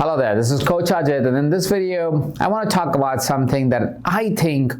Hello there, this is Coach Ajit, and in this video, I want to talk about something that I think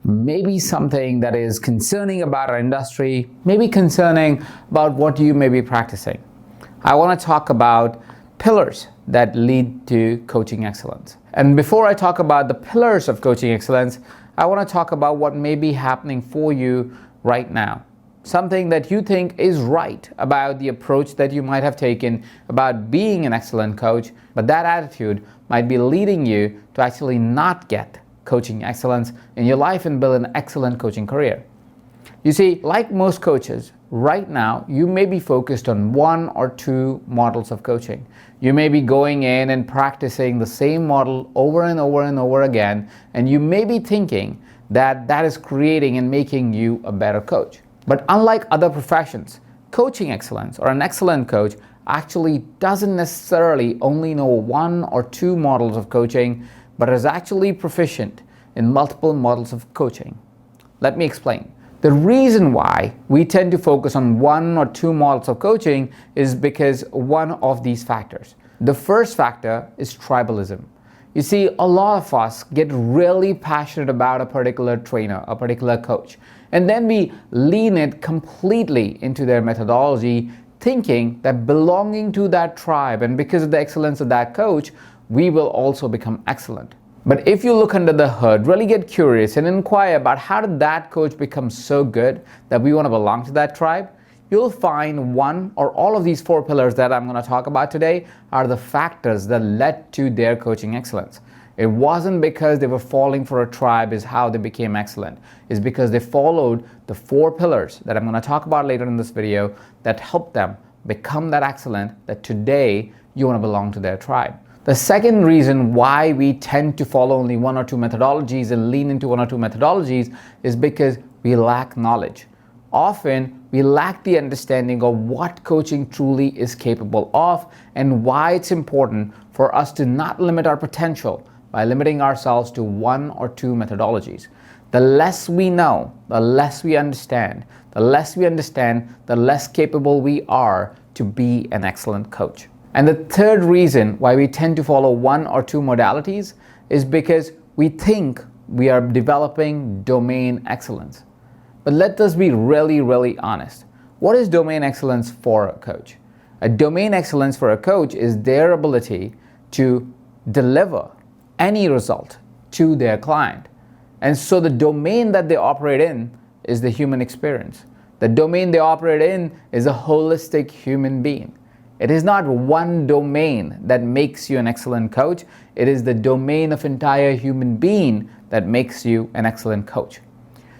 may be something that is concerning about our industry, maybe concerning about what you may be practicing. I want to talk about pillars that lead to coaching excellence. And before I talk about the pillars of coaching excellence, I want to talk about what may be happening for you right now. Something that you think is right about the approach that you might have taken about being an excellent coach, but that attitude might be leading you to actually not get coaching excellence in your life and build an excellent coaching career. You see, like most coaches, right now you may be focused on one or two models of coaching. You may be going in and practicing the same model over and over and over again, and you may be thinking that that is creating and making you a better coach. But unlike other professions, coaching excellence or an excellent coach actually doesn't necessarily only know one or two models of coaching, but is actually proficient in multiple models of coaching. Let me explain. The reason why we tend to focus on one or two models of coaching is because one of these factors. The first factor is tribalism. You see, a lot of us get really passionate about a particular trainer, a particular coach, and then we lean it completely into their methodology, thinking that belonging to that tribe and because of the excellence of that coach, we will also become excellent. But if you look under the hood, really get curious and inquire about how did that coach become so good that we want to belong to that tribe, you'll find one or all of these four pillars that I'm going to talk about today are the factors that led to their coaching excellence. It wasn't because they were falling for a tribe is how they became excellent. It's because they followed the four pillars that I'm going to talk about later in this video that helped them become that excellent that today you want to belong to their tribe. The second reason why we tend to follow only one or two methodologies and lean into one or two methodologies is because we lack knowledge. Often, we lack the understanding of what coaching truly is capable of and why it's important for us to not limit our potential by limiting ourselves to one or two methodologies. The less we know, the less we understand. The less we understand, the less capable we are to be an excellent coach. And the third reason why we tend to follow one or two modalities is because we think we are developing domain excellence. But let us be really honest. What is domain excellence for a coach? A domain excellence for a coach is their ability to deliver any result to their client. And so the domain that they operate in is the human experience. The domain they operate in is a holistic human being. It is not one domain that makes you an excellent coach. It is the domain of entire human being that makes you an excellent coach.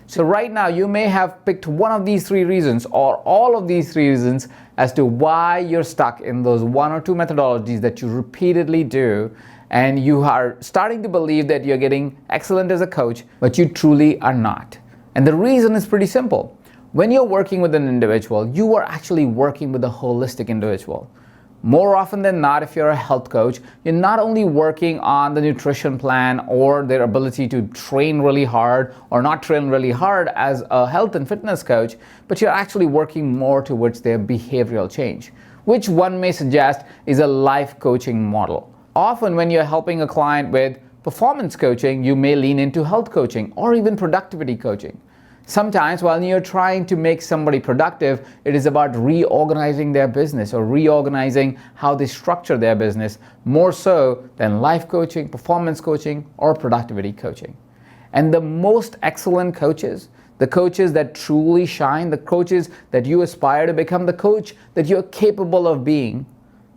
So right now you may have picked one of these three reasons or all of these three reasons as to why you're stuck in those one or two methodologies that you repeatedly do, and you are starting to believe that you're getting excellent as a coach, but you truly are not. And the reason is pretty simple. When you're working with an individual, you are actually working with a holistic individual. More often than not, if you're a health coach, you're not only working on the nutrition plan or their ability to train really hard or not train really hard as a health and fitness coach, but you're actually working more towards their behavioral change, which one may suggest is a life coaching model. Often when you're helping a client with performance coaching, you may lean into health coaching or even productivity coaching. Sometimes while you're trying to make somebody productive, it is about reorganizing their business or reorganizing how they structure their business, more so than life coaching, performance coaching, or productivity coaching. And the most excellent coaches, the coaches that truly shine, the coaches that you aspire to become, the coach that you're capable of being,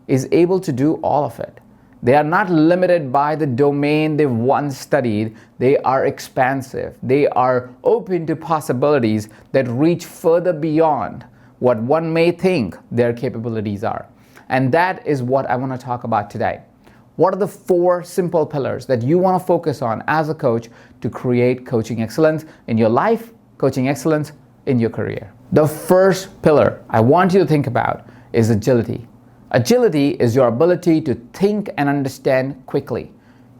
is able to do all of it. They are not limited by the domain they've once studied. They are expansive. They are open to possibilities that reach further beyond what one may think their capabilities are. And that is what I want to talk about today. What are the four simple pillars that you want to focus on as a coach to create coaching excellence in your life, coaching excellence in your career? The first pillar I want you to think about is agility. Agility is your ability to think and understand quickly.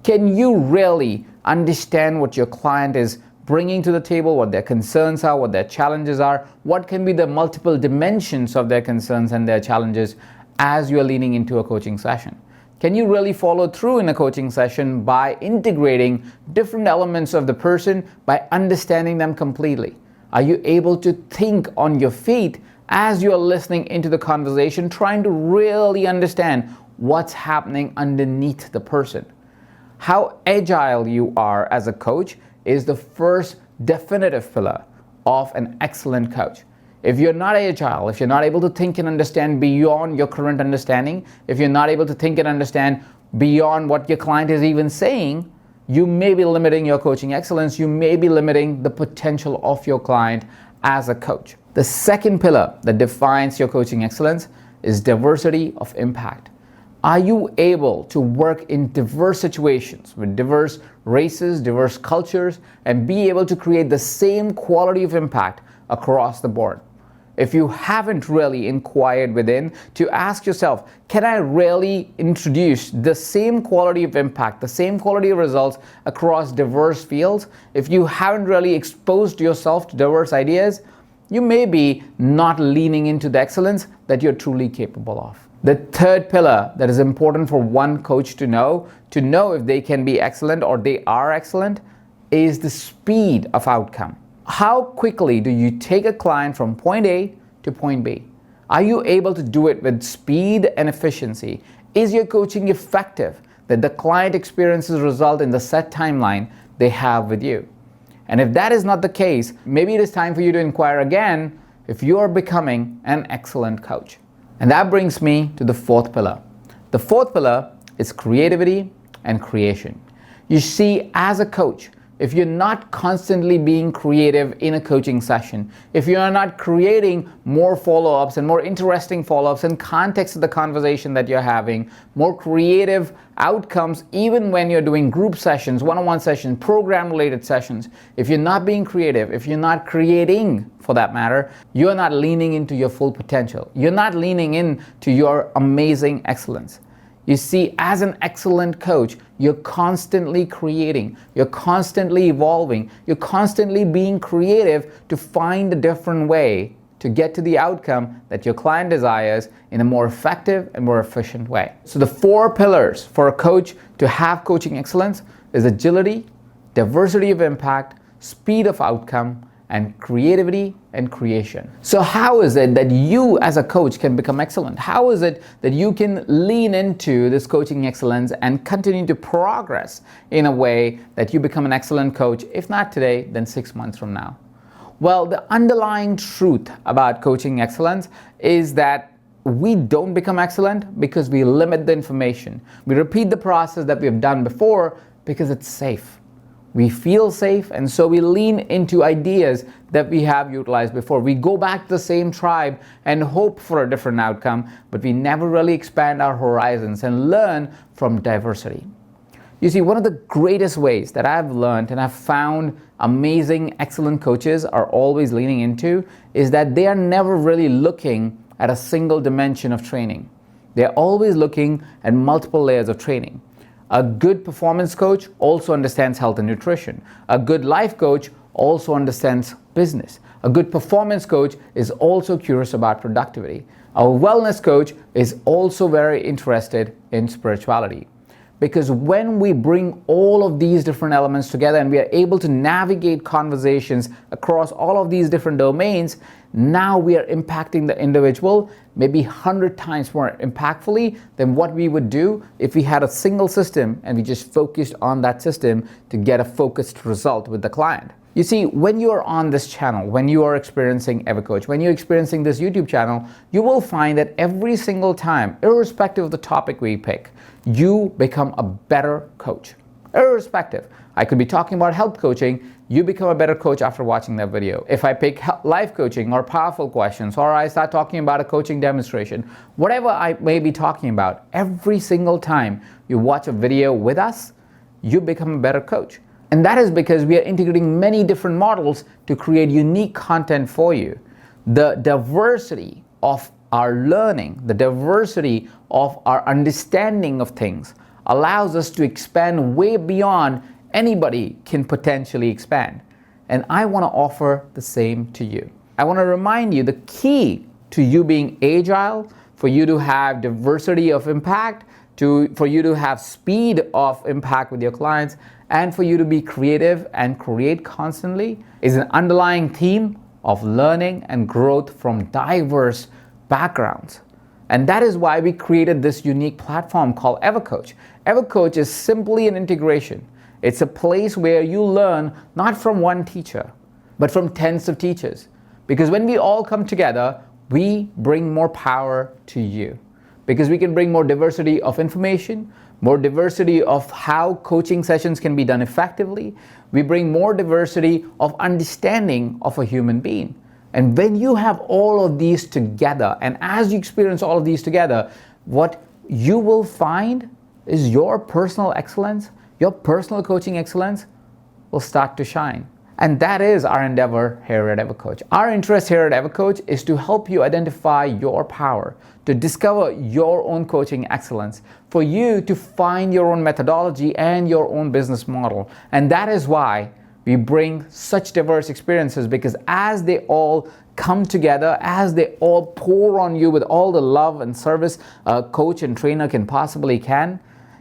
Can you really understand what your client is bringing to the table, what their concerns are, what their challenges are, what can be the multiple dimensions of their concerns and their challenges as you're leaning into a coaching session? Can you really follow through in a coaching session by integrating different elements of the person, by understanding them completely? Are you able to think on your feet as you're listening into the conversation, trying to really understand what's happening underneath the person? How agile you are as a coach is the first definitive pillar of an excellent coach. If you're not agile, if you're not able to think and understand beyond your current understanding, if you're not able to think and understand beyond what your client is even saying, you may be limiting your coaching excellence. You may be limiting the potential of your client as a coach. The second pillar that defines your coaching excellence is diversity of impact. Are you able to work in diverse situations with diverse races, diverse cultures, and be able to create the same quality of impact across the board? If you haven't really inquired within to ask yourself, can I really introduce the same quality of impact, the same quality of results across diverse fields? If you haven't really exposed yourself to diverse ideas, you may be not leaning into the excellence that you're truly capable of. The third pillar that is important for one coach to know if they can be excellent or they are excellent, is the speed of outcome. How quickly do you take a client from point A to point B? Are you able to do it with speed and efficiency? Is your coaching effective that the client experiences result in the set timeline they have with you? And if that is not the case, maybe it is time for you to inquire again if you are becoming an excellent coach. And that brings me to the fourth pillar. The fourth pillar is creativity and creation. You see, as a coach, if you're not constantly being creative in a coaching session, if you're not creating more follow-ups and more interesting follow-ups in context of the conversation that you're having, more creative outcomes even when you're doing group sessions, one-on-one sessions, program-related sessions, if you're not being creative, if you're not creating for that matter, you're not leaning into your full potential. You're not leaning into your amazing excellence. You see, as an excellent coach, you're constantly creating, you're constantly evolving, you're constantly being creative to find a different way to get to the outcome that your client desires in a more effective and more efficient way. So the four pillars for a coach to have coaching excellence is agility, diversity of impact, speed of outcome, and creativity and creation. So how is it that you as a coach can become excellent? How is it that you can lean into this coaching excellence and continue to progress in a way that you become an excellent coach, if not today, then 6 months from now? Well, the underlying truth about coaching excellence is that we don't become excellent because we limit the information. We repeat the process that we've done before because it's safe. We feel safe, and so we lean into ideas that we have utilized before. We go back to the same tribe and hope for a different outcome, but we never really expand our horizons and learn from diversity. You see, one of the greatest ways that I've learned and I've found amazing, excellent coaches are always leaning into is that they are never really looking at a single dimension of training. They're always looking at multiple layers of training. A good performance coach also understands health and nutrition. A good life coach also understands business. A good performance coach is also curious about productivity. A wellness coach is also very interested in spirituality. Because when we bring all of these different elements together and we are able to navigate conversations across all of these different domains, now we are impacting the individual maybe 100 times more impactfully than what we would do if we had a single system and we just focused on that system to get a focused result with the client. You see, when you are on this channel, when you are experiencing EverCoach, when you're experiencing this YouTube channel, you will find that every single time, irrespective of the topic we pick, you become a better coach. Irrespective. I could be talking about health coaching, you become a better coach after watching that video. If I pick life coaching or powerful questions, or I start talking about a coaching demonstration, whatever I may be talking about, every single time you watch a video with us, you become a better coach. And that is because we are integrating many different models to create unique content for you. The diversity of our learning, the diversity of our understanding of things allows us to expand way beyond anybody can potentially expand. And I want to offer the same to you. I want to remind you the key to you being agile, for you to have diversity of impact, for you to have speed of impact with your clients, and for you to be creative and create constantly is an underlying theme of learning and growth from diverse backgrounds. And that is why we created this unique platform called EverCoach. EverCoach is simply an integration. It's a place where you learn not from one teacher, but from tens of teachers. Because when we all come together, we bring more power to you. Because we can bring more diversity of information, more diversity of how coaching sessions can be done effectively. We bring more diversity of understanding of a human being. And when you have all of these together, and as you experience all of these together, what you will find is your personal excellence, your personal coaching excellence will start to shine. And that is our endeavor here at EverCoach. Our interest here at EverCoach is to help you identify your power, to discover your own coaching excellence, for you to find your own methodology and your own business model. And that is why we bring such diverse experiences, because as they all come together, as they all pour on you with all the love and service a coach and trainer can,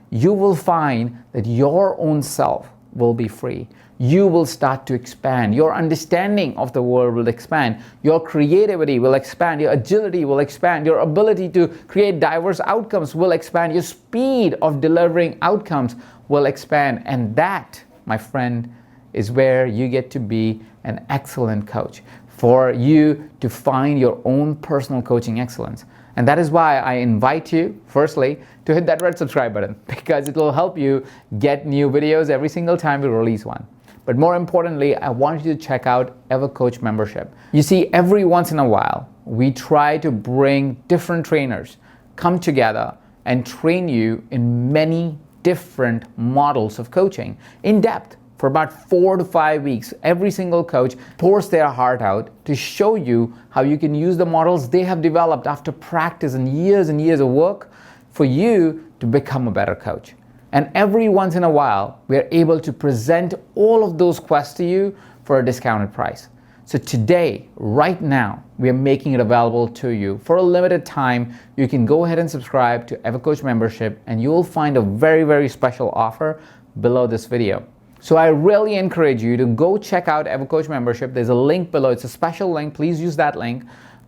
you will find that your own self will be free. You will start to expand. Your understanding of the world will expand. Your creativity will expand. Your agility will expand. Your ability to create diverse outcomes will expand. Your speed of delivering outcomes will expand. And that, my friend, is where you get to be an excellent coach, for you to find your own personal coaching excellence. And that is why I invite you, firstly, to hit that red subscribe button, because it will help you get new videos every single time we release one. But more importantly, I want you to check out EverCoach membership. You see, every once in a while, we try to bring different trainers come together and train you in many different models of coaching in depth. For about 4 to 5 weeks, every single coach pours their heart out to show you how you can use the models they have developed after practice and years of work for you to become a better coach. And every once in a while, we are able to present all of those quests to you for a discounted price. So today, right now, we are making it available to you for a limited time. You can go ahead and subscribe to EverCoach membership, and you will find a very, very special offer below this video. So I really encourage you to go check out EverCoach membership. There's a link below. It's a special link. Please use that link.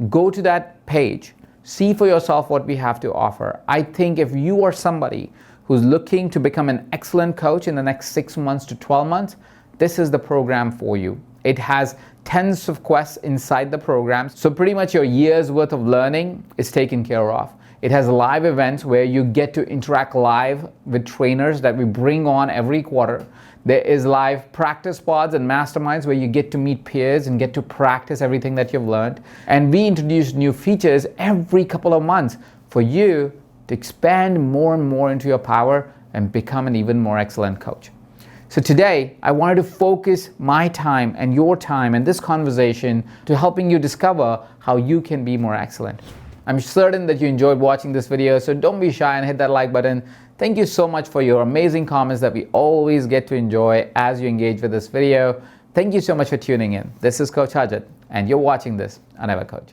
Go to that page. See for yourself what we have to offer. I think if you are somebody who's looking to become an excellent coach in the next 6 months to 12 months, this is the program for you. It has tens of quests inside the program. So pretty much your year's worth of learning is taken care of. It has live events where you get to interact live with trainers that we bring on every quarter. There is live practice pods and masterminds where you get to meet peers and get to practice everything that you've learned. And we introduce new features every couple of months for you to expand more and more into your power and become an even more excellent coach. So today, I wanted to focus my time and your time and this conversation to helping you discover how you can be more excellent. I'm certain that you enjoyed watching this video, so don't be shy and hit that like button. Thank you so much for your amazing comments that we always get to enjoy as you engage with this video. Thank you so much for tuning in. This is Coach Ajit, and you're watching this on EverCoach.